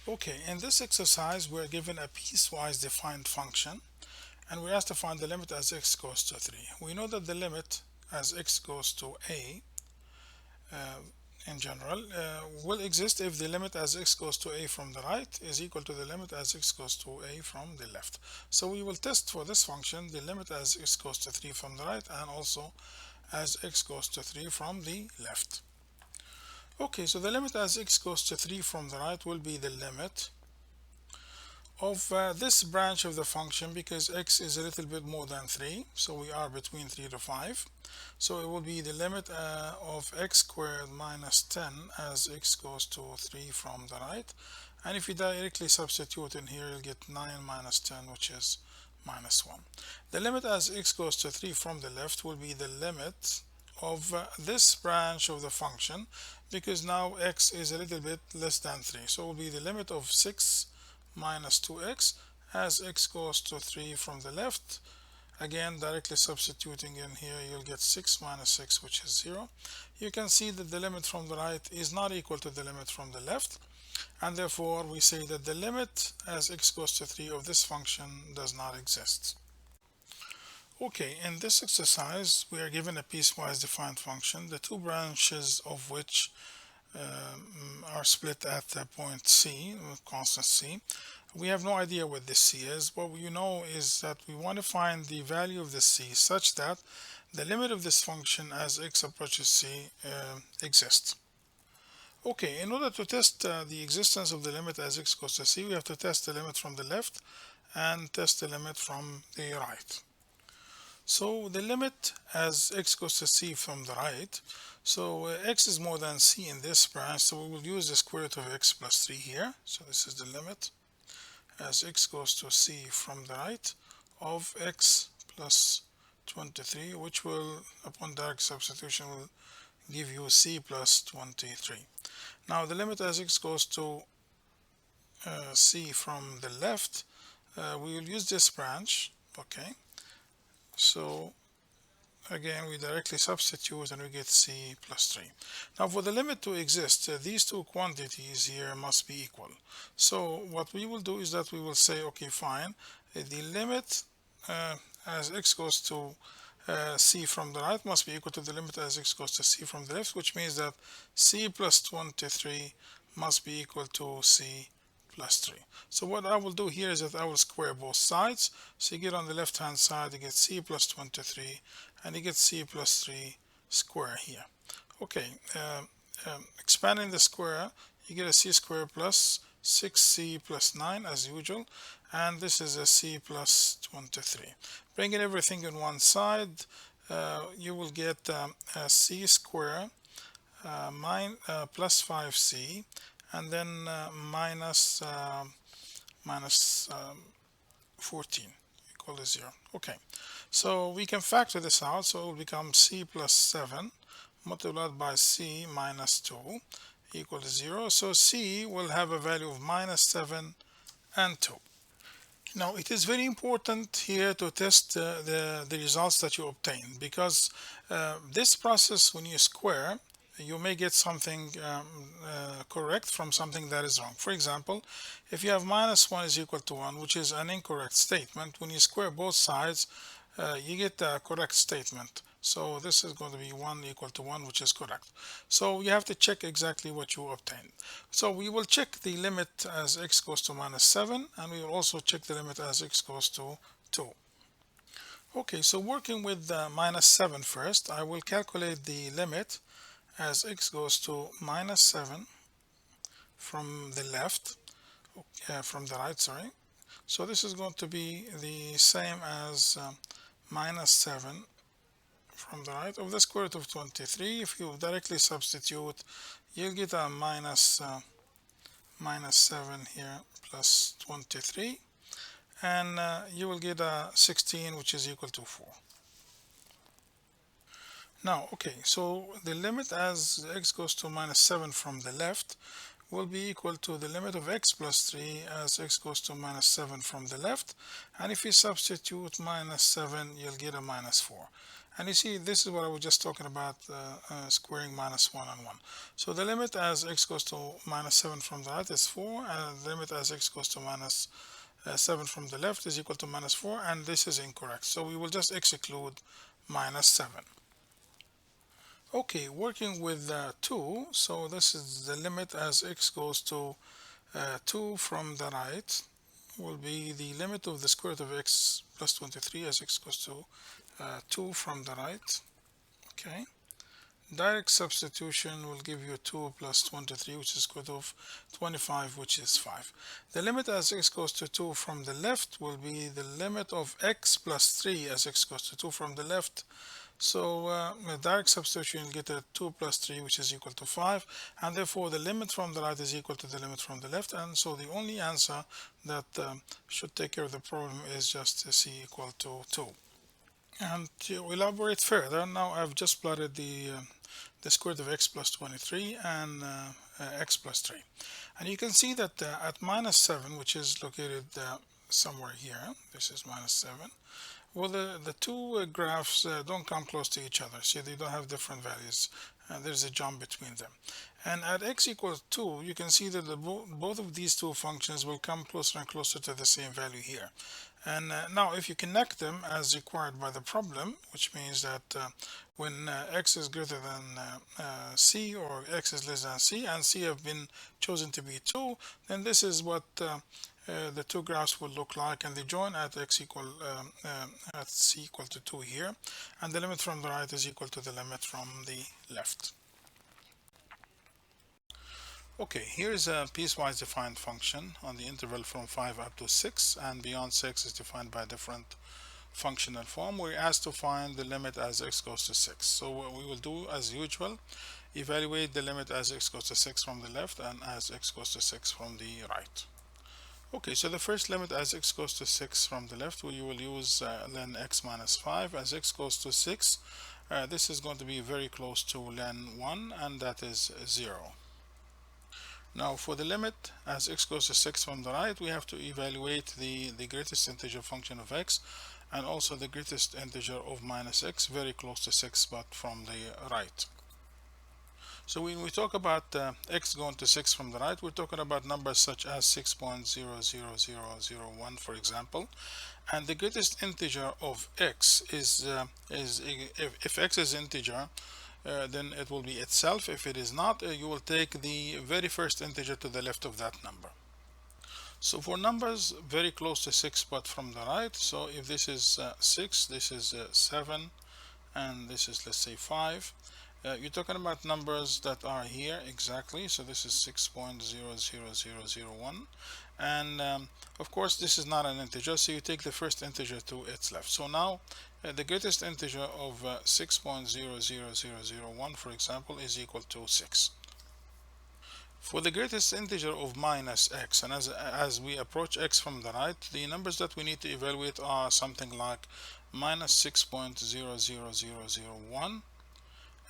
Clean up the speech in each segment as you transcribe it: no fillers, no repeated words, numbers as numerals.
Okay, in this exercise we're given a piecewise defined function and we're asked to find the limit as x goes to 3. We know that the limit as x goes to a uh, in general will exist if the limit as x goes to a from the right is equal to the limit as x goes to a from the left. So we will test for this function the limit as x goes to 3 from the right and also as x goes to 3 from the left. Okay, so the limit as x goes to 3 from the right will be the limit of this branch of the function because x is a little bit more than 3, so we are between 3 to 5. So it will be the limit of x squared minus 10 as x goes to 3 from the right. And if you directly substitute in here, you'll get 9 minus 10, which is minus 1. The limit as x goes to 3 from the left will be the limit of this branch of the function because now x is a little bit less than 3. So it will be the limit of 6 minus 2x as x goes to 3 from the left. Again, directly substituting in here, you'll get 6 minus 6, which is 0. You can see that the limit from the right is not equal to the limit from the left, and therefore we say that the limit as x goes to 3 of this function does not exist. Okay, in this exercise we are given a piecewise defined function, the two branches of which are split at the point C, constant C. We have no idea what this C is. What we know is that we want to find the value of the C such that the limit of this function as x approaches C exists. Okay, in order to test the existence of the limit as x goes to C, we have to test the limit from the left and test the limit from the right. So the limit as x goes to c from the right, so x is more than c in this branch, so we will use the square root of x plus 3 here. So this is the limit as x goes to c from the right of x plus 23, which will, upon direct substitution, will give you c plus 23. Now the limit as x goes to c from the left, we will use this branch. Okay, so again we directly substitute and we get c plus 3. Now for the limit to exist, these two quantities here must be equal. So what we will do is that we will say, okay, fine, the limit as x goes to c from the right must be equal to the limit as x goes to c from the left, which means that c plus 23 must be equal to c plus 3. So what I will do here is that I will square both sides. So you get on the left hand side, you get c plus 23 and you get c plus 3 square here. Okay, expanding the square, you get a c square plus 6c plus 9 as usual, and this is a c plus 23. Bringing everything in one side, you will get a c square plus 5c and then minus 14 equal to 0. Okay, so we can factor this out, so it will become c plus 7 multiplied by c minus 2 equal to 0. So c will have a value of minus 7 and 2. Now it is very important here to test the results that you obtain, because this process, when you square, you may get something correct from something that is wrong. For example, if you have minus 1 is equal to 1, which is an incorrect statement, when you square both sides, you get a correct statement. So this is going to be 1 equal to 1, which is correct. So you have to check exactly what you obtained. So we will check the limit as x goes to minus 7, and we will also check the limit as x goes to 2. Okay, so working with minus 7 first, I will calculate the limit as x goes to minus 7 from the left, from the right, sorry. So this is going to be the same as minus 7 from the right of the square root of 23. If you directly substitute, you'll get a minus 7 here plus 23, and you will get a 16, which is equal to 4. Now, okay, so the limit as x goes to minus 7 from the left will be equal to the limit of x plus 3 as x goes to minus 7 from the left, and if you substitute minus 7, you'll get a minus 4. And you see, this is what I was just talking about, squaring minus 1 and 1. So the limit as x goes to minus 7 from the right is 4, and the limit as x goes to minus 7 from the left is equal to minus 4, and this is incorrect. So we will just exclude minus 7. Okay, working with 2, so this is the limit as x goes to 2 from the right will be the limit of the square root of x plus 23 as x goes to 2 from the right. Okay, direct substitution will give you 2 plus 23, which is square root of 25, which is 5. The limit as x goes to 2 from the left will be the limit of x plus 3 as x goes to 2 from the left. So direct substitution, you'll get a 2 plus 3, which is equal to 5, and therefore the limit from the right is equal to the limit from the left, and so the only answer that should take care of the problem is just c equal to 2. And to elaborate further, now I've just plotted the square root of x plus 23 and x plus 3. And you can see that at minus 7, which is located somewhere here, this is minus 7, well, the two graphs don't come close to each other. See, they don't have different values. There's a jump between them. And at x equals 2, you can see that both of these two functions will come closer and closer to the same value here. And now if you connect them as required by the problem, which means that when x is greater than c, or x is less than c, and c have been chosen to be 2, then this is what the two graphs will look like, and they join at x equal at c equal to 2 here, and the limit from the right is equal to the limit from the left. Okay, here is a piecewise defined function on the interval from 5 up to 6, and beyond 6 is defined by a different functional form. We're asked to find the limit as x goes to 6. So what we will do, as usual, evaluate the limit as x goes to 6 from the left and as x goes to 6 from the right. Okay, so the first limit as x goes to 6 from the left, we will use ln x minus 5. As x goes to 6, this is going to be very close to ln 1, and that is 0. Now for the limit as x goes to 6 from the right, we have to evaluate the greatest integer function of x, and also the greatest integer of minus x, very close to 6 but from the right. So when we talk about x going to 6 from the right, we're talking about numbers such as 6.00001, for example, and the greatest integer of x is if x is integer, then it will be itself. If it is not, you will take the very first integer to the left of that number. So for numbers very close to 6 but from the right, so if this is 6, this is 7, and this is, let's say, 5, you're talking about numbers that are here exactly. So this is 6.00001, and of course this is not an integer, so you take the first integer to its left. So now the greatest integer of 6.00001, for example, is equal to 6. For the greatest integer of minus x, and as we approach x from the right, the numbers that we need to evaluate are something like minus 6.00001.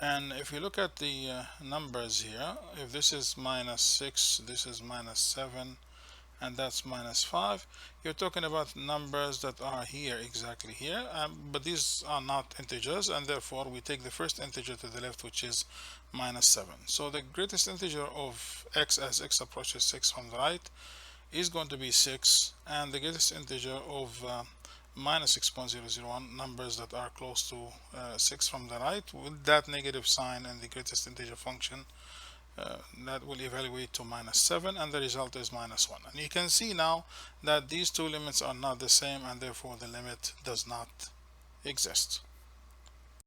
And if you look at the numbers here, if this is minus 6, this is minus 7, and that's minus 5, you're talking about numbers that are here, exactly here, but these are not integers, and therefore we take the first integer to the left, which is minus 7. So the greatest integer of x as x approaches 6 from the right is going to be 6, and the greatest integer of minus 6.001, numbers that are close to 6 from the right, with that negative sign in the greatest integer function, that will evaluate to minus 7, and the result is minus 1. And you can see now that these two limits are not the same, and therefore the limit does not exist.